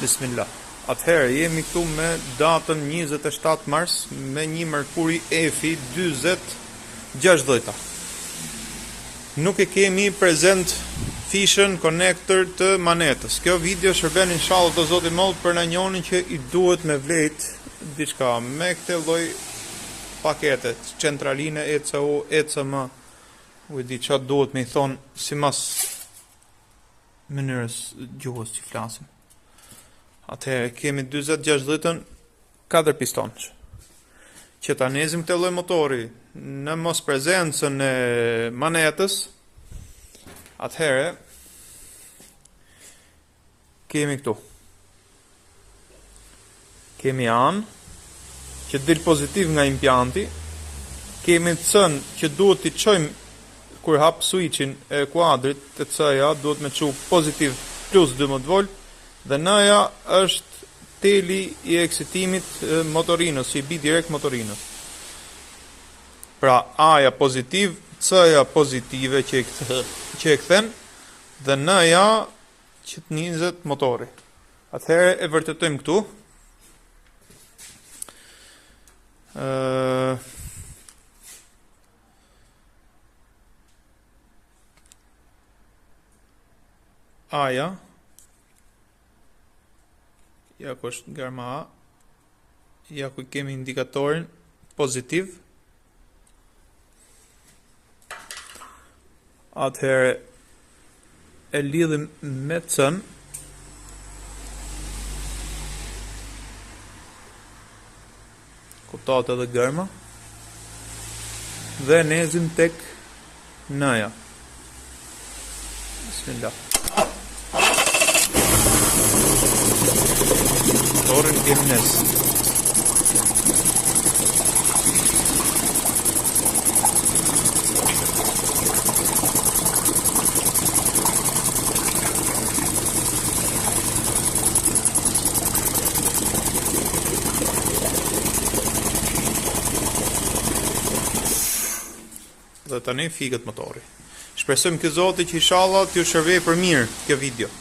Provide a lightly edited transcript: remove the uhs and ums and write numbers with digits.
Bismillah. Atëherë jemi këtu me datën 27 mars me një Mercury EFI 4060. Nuk e kemi prezent fishën connector të manetës. Kjo video shërben inshallah të zoti moll për na njonin që i duhet me vlet diçka me këtë lloj pakete, centraline ECU, ECM. U di çfarë duhet me i thon simas mënyrës gjuhës që flasim. Atëherë kemi 4060-ën 4 pistonësh. Që ta nezim këtë lloj motori në mos prezencën e manetës, atëherë kemi këtu. Kemi anë që del pozitiv nga impianti, kemi cën që duhet t'i çojmë kur hap switchin e kuadrit të C-ja, duhet me çu pozitiv plus 12 volt. Dhe N-ja është teli i eksitimit motorinës, i bi direkt motorinës. Pra A-ja pozitiv, C-ja pozitive që e kthen, dhe N-ja që të nizet motori. Atëherë e vërtetojmë këtu. A-ja ja ku është garma A, ja ku kemi indikatorin pozitiv. Atëherë e lidhim me cën, kuptohet edhe gërma, dhe nezim tek N-ja. Bismillah. Motorin kemi nes. Dhe tani fiket motori. Shpresojmë ky zoti që inshallah t'ju shërbej për mirë kjo video.